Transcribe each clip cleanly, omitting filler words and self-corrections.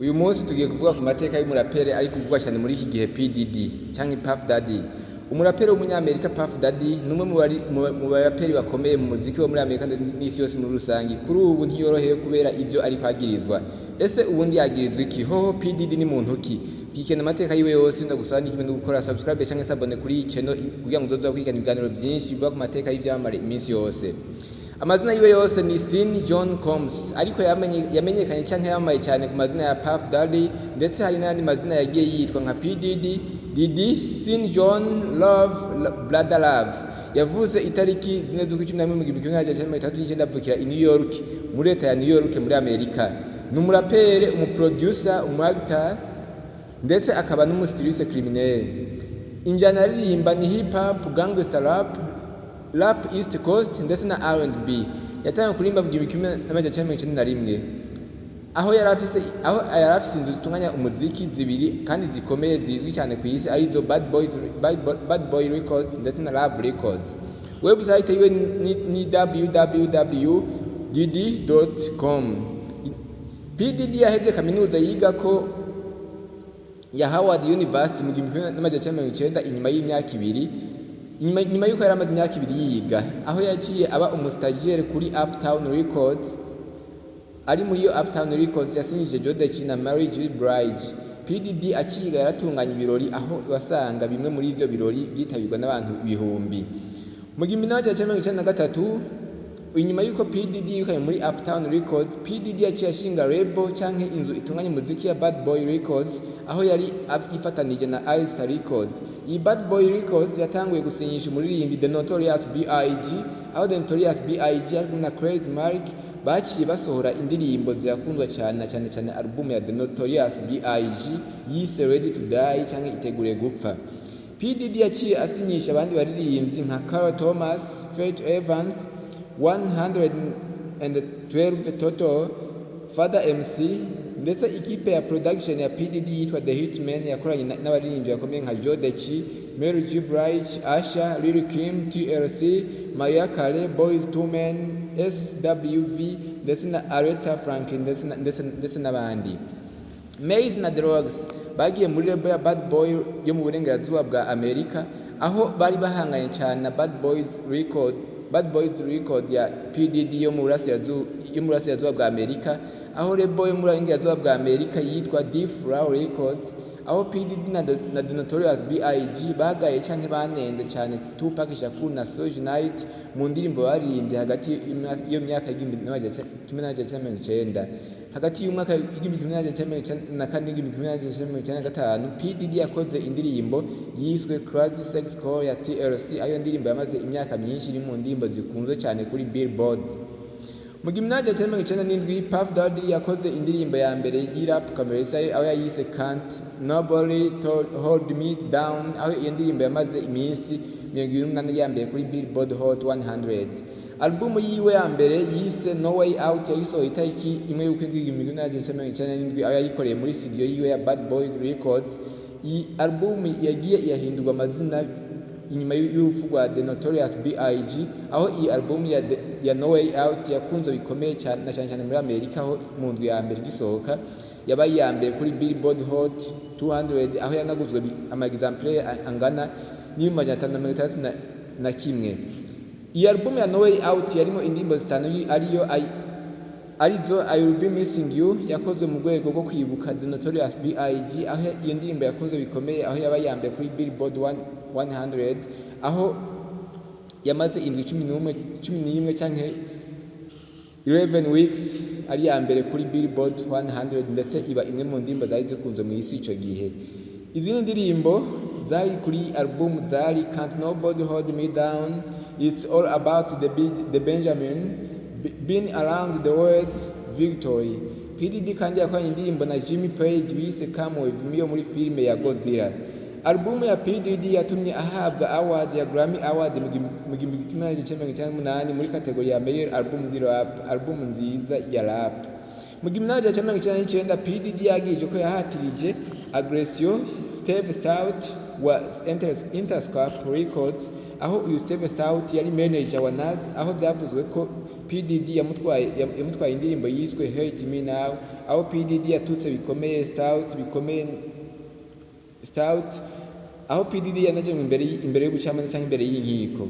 Uyu munsi tugiye kuvuga ku mateka y'umuraperi ari kuvugwa cyane muri iki gihe P Diddy cyangwa Puff Daddy. Umuraperi w'umunyamerika Puff Daddy numwe mu baraperi bakomeye mu muziki wo muri Amerika n'isi yose muri rusangi. Kuri ubu ntiyoroheye kubera ivyo ari kwagirizwa. Ese ubundi yagirizwa iki? Hoho P Diddy ni muntu ki? Kikena amateka yiwe yose ndagusaba kimwe no gukora subscribe cyangwa s'abone kuri iyi channel kugira ngo uzoza kwigana ibiganiro byinshi bivuga ku mateka y'ivyamare iminsi yose. Amazina yiwe yose ni Sin John Combs, ariko yamenyekanye canke yamaye cyane ku mazina ya Puff Daddy, ndetse hari n'andi mazina yagiye yitwa nka P Diddy, Diddy, Sin John, Love, Brother Love. Yavuze itariki 4/11/1939 avukira i New York, muri leta ya New York muri Amerika. Ni umuraperi, umuproducer, umactor, ndetse akaba n'umustiliste criminel. Injana aririmba ni hip hop, gangster rap East Coast ndetse na R&B. Yatangiye kuririmba mu 1991 aho yari afise inzu zitunganya umuziki zibiri kandi zikomeye zizwi cyane ku isi arizo Bad Boy Records ndetse na Love Records. Website yiwe ni www.diddy.com. P Diddy yahevye kaminuza yiga ko ya Howard University mu 1990 inyuma y'imyaka ibiri. Nyuma yuko yari amaze imyaka ibiri yiga, aho yaciye aba umustagiaire kuri Uptown Records. Ari muri iyo Uptown Records yasinyije Jodeci na Mary J. Blige. P Diddy akiga yaratunganya ibirori, aho wasanga bimwe muri ivyo birori byitabirwa n'abantu ibihumbi. Mu 1993 inyuma yuko P Diddy yukaye muri Uptown Records, P Diddy yaciye ashinga label canke inzu itunganya umuziki ya Bad Boy Records, aho yari ifatanije na ARI Records. Iyi Bad Boy Records yatanguye gusinyisha umuririmbyi The Notorious B.I.G., aho The Notorious B.I.G. ari na Crazy Mark baciye basohora indirimbo zirakundwa cyane album ya The Notorious B.I.G. yise Ready to Die canke itegure gupfa. P Diddy yaciye asinyisha abandi baririmbyi nka Carl Thomas, Faith Evans, 112 Total, Father MC, ndetse ikipe ya production ya P Diddy yitwa The Hitmen yakoranye n'abaririmbyi bakomeye nka Jodeci, Mary J. Blige, Asha, Lil Kim, TLC, Mariah Carey, Boyz II Men, SWV, ndetse na Aretha Franklin ndetse n'abandi. Maze na Drugs bagiye muri label ya Bad Boy yo mu burengerazuba bwa Amerika, aho bari bahanganye cyane na Bad Boys Record ya P Diddy yo mu burasirazuba bwa Amerika, aho label yo mu burengerazuba bwa Amerika yitwa D-Flow Records, aho P Diddy na The Notorious B.I.G. bagaye canke banenze cyane Tupac Shakur na Suge Knight mu ndirimbo baririmbye hagati yo myaka y'1990. Hagati y'umwaka w'1994 P Diddy yakoze indirimbo yiswe Crazy Sex Call ya TLC, ayo ndirimbo yamaze imyaka myinshi iri mu ndirimbo zikunzwe cyane kuri Billboard. Mu 1997 Puff Daddy yakoze indirimbo ya mbere y'irap kamerisa aho yayise Can't Nobody Hold Me Down, aho iyo ndirimbo yamaze iminsi 28 ya mbere kuri Billboard Hot 100. Album yiwe ya mbere yise No Way Out yayisohoye itariki 1/1997 aho yayikoreye muri studio yiwe ya Bad Boys Records. Iyi album yagiye yahindurwa amazina inyuma y'urupfu rwa The Notorious B.I.G., aho iyi album ya No Way Out yakunze bikomeye cyane muri Amerika, aho mu ndwi ya mbere gisohoka yabaye ya mbere kuri Billboard Hot 200, aho yanaguzwe amagexample angana n'561. Iyi album ya No Way Out yarimo indirimbo zitanu arizo I Will Be Missing You yakozwe mu rwego rwo kwibuka The Notorious B.I.G., aho iyo ndirimbo yakunze bikomeye, aho yabaye ya mbere kuri Billboard 100, aho yamaze indwi 11 canke 11 weeks ari ya mbere kuri Billboard 100, ndetse iba imwe mu ndirimbo zari zikunze mu isi ico gihe. Izindi ndirimbo zari kuri album zari Can't Nobody Hold Me Down, It's All About the Benjamin, Been Around the World, Victory. P Diddy kandi yakoranye indirimbo na Jimmy Page bise Come With Me yo muri filime ya Godzilla. Album ya P Diddy yatumye ahabwa award ya Grammy Award mu 1998 muri kategori ya Meilleur Album de Rap, album nziza ya rap. Mu 1999 P Diddy yagije ko yahatirije Aggressio Steve Stout wa Interscope Records, aho uyu Steve Stout yari manager wa Nas, aho byavuzwe ko PDD yamutwaye indirimbo yiswe Hate Me Now, aho PDD yatutse bikomeye Stout, aho PDD yanaje imbere y'ubucamanza cyangwa imbere y'inkiko.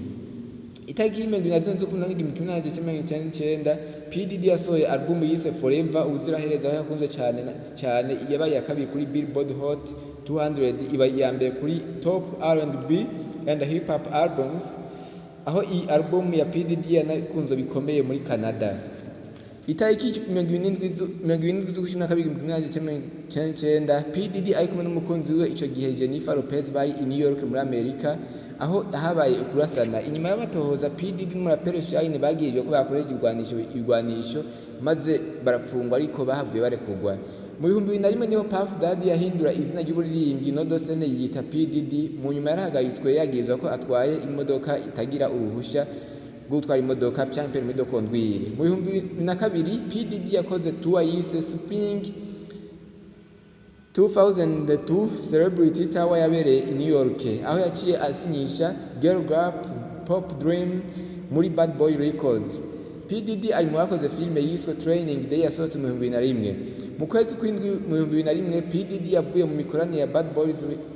Itariki y'19/1999 PDD yasohoye album yise Forever Uzirahereza, aho yakunzwe cyane yabaye ya kabiri kuri Billboard Hot 200, iba iya mbere kuri Top R&B and Hip Hop Albums, aho iyi album ya PDD yanakunzwe bikomeye muri Canada. Itariki 27/12/1999 PDD ari kumwe n'umukunzi we ico gihe Jennifer Lopez bari i New York muri Amerika, aho habaye ukurasana. Inyuma y'abatohoza PDD n'umuraperi Shine bagirijwe ko bakoreje igwanisho maze barafungwa, ariko bahavuye barekugwa. Mu 2001 niho Puff Daddy yahindura izina ry'uburirimbyi Nodosene yita PDD. Mu nyuma yarahagaritswe yagirizwa ko atwaye imodoka itagira uruhusha gutwara imodoka cyangwa permis de conduire. Mu 2002 PDD yakoze tour yise Spring 2002 Celebrity Tower yabereye i New York, aho yaciye asinyisha Girl Group Pop Dream muri Bad Boy Records. PDD ari mu bakoze filime yiswe Training Day yasohotse mu 2001. Mu kwezi kw'indwi mu 2001 PDD yavuye mu mikoranire ya Bad Boy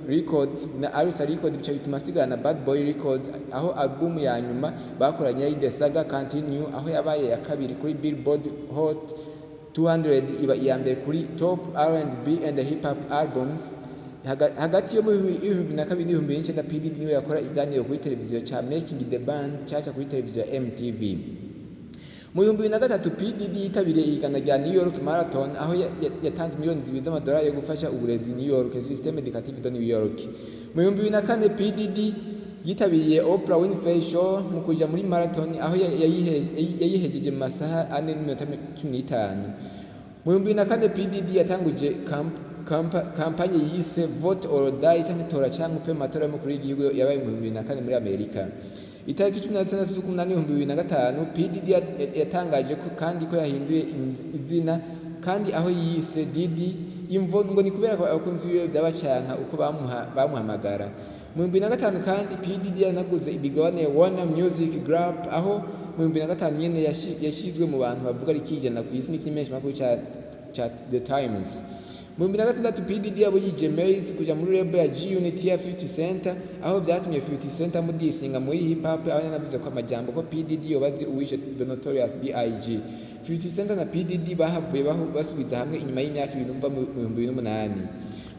Records na ARI Records, bica bituma asigana Bad Boy Records, aho album ya nyuma bakoranye ya The Saga Continue, aho yabaye ya kabiri kuri Billboard Hot 200, iba iya mbere kuri Top R&B and Hip Hop Albums. Hagati yo mu 2002 PDD niwe yakora iganiro kuri televiziyo cha Making the Band cyaca kuri televiziyo MTV. Mu 2003 PDD yitabiriye igana rya New York Marathon, aho yatanze miliyoni $2 yo gufasha uburezi New York System Educative de New York. Mu 2004 PDD yitabiriye Oprah Winfrey Show mu kuja muri marathon, aho yayihejeje mu masaha 4:15. Mu 2004 PDD yatanguje kampanye yise Vote or Die cyangwa tora cyangwa upfe matora y'umukuru w'igihugu yabaye mu 2004 muri Amerika. Itariki 16/8/2005 PDD yatangaje ko kandi ko yahinduye izina kandi aho yise Diddy, imvo ngo ni kubera ko abakunzi biwe byabacanka uko bamuhamagara. Mu 2005 kandi PDD yanaguze ibigabane Warner Music Group, aho mu 2005 nyene yashizwe mu bantu bavuga rikijana ku isi n'ikimenyesha makuru ca The Times. Mu 2006 PDD yabujije Maze kuja muri label ya G-Unit ya 50 Cent, aho byatumye 50 Cent amudisinga muri hip hop, aho yanavuze ko amajambo ko PDD yobaze uwishe The Notorious B.I.G. 50 Cent na PDD bahavuye basubiza hamwe inyuma y'imyaka 2 kuva mu 2008.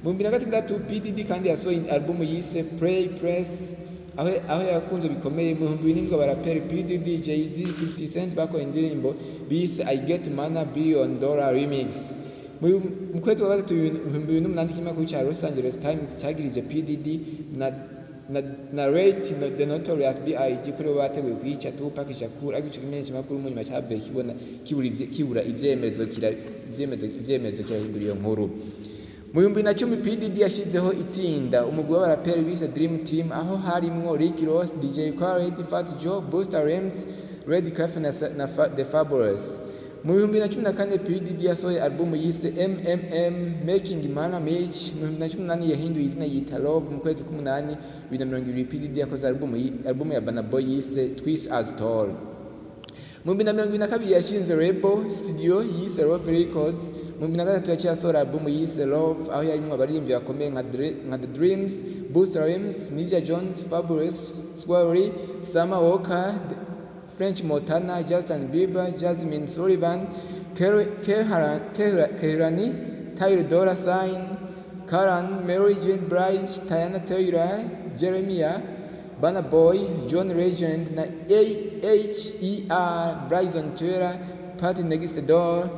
Mu 2006 PDD kandi yasohoye album yise Play Press, aho yakunze bikomeye. Mu 2007 baraperi PDD, Jay-Z, 50 Cent bakora indirimbo bise I Get Money $1 Billion Remix. Mu kwezi kwa 2008 ikinyamakuru cha Los Angeles Times cyagirije PDD na Rate The Notorious B.I.G. kuri bateguye kwica Tupac Shakur, ariko ico kimenyesha makuru mu nyuma cyavuye kibura ivyemezo kirahindura iyo nkuru. Mu 2010 PDD yashizeho itsinda umugwi w'abaraperi bise Dream Team, aho harimwo Rick Ross, DJ Khaled, Fat Joe, Busta Rhymes, Red Cafe na The Fabulous. Mu 2014 PDD yasohoye album yise MMM Making Money Mitch. Mu 2018 yahinduye izina yita Love. Mu kwezi k'8 2020 PDD yakoze album ya Burna Boy yise Twist As Tall. Mu 2022 yashinze label studio yise Love Records. Mu 2023 yasohora album yise Love, aho yarimwo abaririmbyi bakomeye nka The Dreams, Busta Rhymes, Ninja Jones, Fabulous, Swally, Summer Walker, French Montana, Justin Bieber, Jasmine Sullivan, Kehlani, Tyler Dolla $ign, Karan, Mary J. Blige, Tiana Taylor, Jeremiah, Burna Boy, John Legend na AHER, Bryson Tiller, Party Next Door,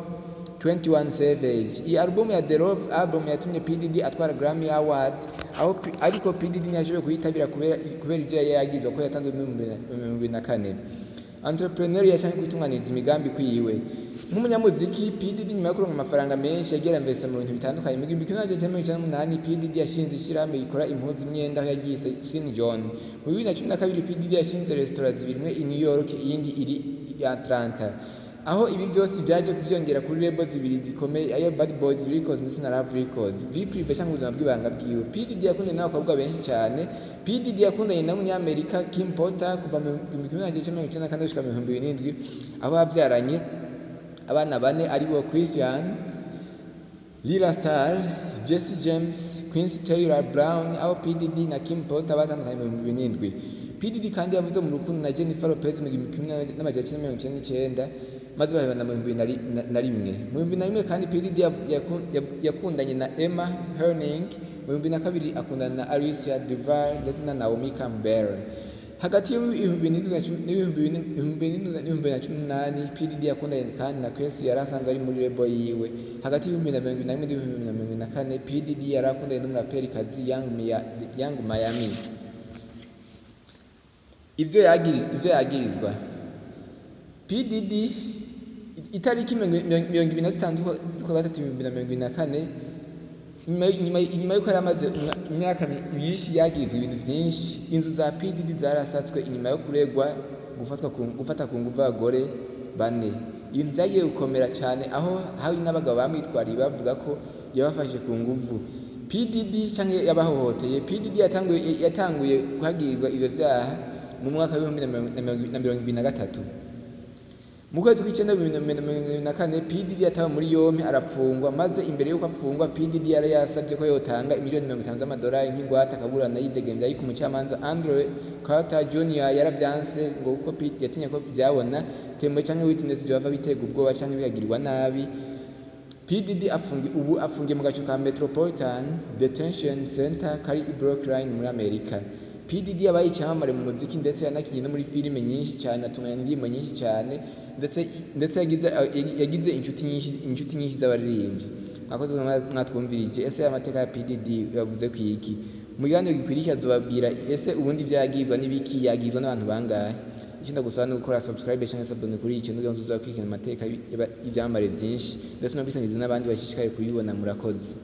21 Savage. Iyi album ya The Love album yatumye PDD atwara Grammy Award, aho ariko PDD ntiyashoboye kuyitabira kubera ibyo yagize ko yatanze mu 2004. Entrepreneur yashanye kwitunganiza imigambi kwiwe. Nk'umunyamuziki PDD nyuma yo kuronka amafaranga menshi yagera investa mu bintu bitandukanye. Mu 1998 PDD yashinze ishyirahamwe rikora impuzu imyenda, aho yagiye Sin John. Mu 2012 PDD yashinze restaurant zibiri, imwe i New York iyindi iri i Atlanta. aho ibi byose byaje kubyongera kuri label zibiri zikomeye ayo Bad Boys Records ndetse na Love Records. Vie privé cyangwa ubuzima bw'ibanga bwiwe. P Diddy yakundanye n'abakobwa benshi cyane. P Diddy yakundanye na Munyamerika Kim Porter kuva mu 1994 gushika mu 2007 aho babyaranye abana bane ari bo Christian, Lila Star, Jesse James, Quincy Taylor Brown, aho P Diddy na Kim Porter batandukanye mu 2007. P Diddy kandi yavuze mu rukundo na Jennifer Lopez mu 1999 maze bahebana mu 2001. Mu 2001 kandi P Diddy yakundanye na Emma Herning, mu 2002 akundana na Alicia Duval ndetse na Naomi Campbell. Hagati y'ibihumbi P Diddy yakundanye kandi na Chris yari asanzwe ari muri label yiwe. Hagati y'ibihumbi P Diddy yari akundanye n'umuraperikazi Young Miami. Ibyo yagirizwa P Diddy itariki 26/3/2024 nyuma yuko yaramaze imyaka myinshi yagirizwa ibintu byinshi. Inzu za P Diddy zarasatswe inyuma yo kuregwa gufata ku nguvu abagore bane. Ibintu byagiye gukomera cyane aho hari n'abagabo bamwitwariye bavuga ko yabafashe ku nguvu. P Diddy cyangwa yabahohoteye. P Diddy yatanguye kuhagirizwa ibyo byaha mu mwaka wa 2023. Mu kwezi kw'icenda 2024 P Diddy yatawe muri yompi arafungwa, maze imbere yuko afungwa P Diddy yari yasabye ko yotanga miliyoni 50 z'amadolari nk'ingwate akaburana yidegemvya ariko umucamanza Andrew Carter Jr. yaravyanse ngo uko P Diddy yatinye ko byabona temwe canke witness byava bitega ubwoba canke bikagirirwa nabi. P Diddy afungiye mu gace ka Metropolitan Detention Center kari i Brooklyn muri Amerika. P Diddy yabaye icyamamare mu muziki ndetse yanakinye no muri filime nyinshi cyane, atunganya indirimbo nyinshi cyane ndetse yagize inshuti nyinshi z'abaririmbyi. Mwakoze mwatwumvirije. Ese amateka ya P Diddy yavuze ku iki? Mu kiganiro gikwiriye azobabwira ese ubundi byagizwa n'ibiki, yagizwa n'abantu bangahe. Ikindi gusaba no gukora subscribe cyangwa sabone kuri iki n'uzo uzakwikina amateka y'ibyamamare byinshi ndetse no bisangiza n'abandi bashishikaye kuyibona. Murakoze.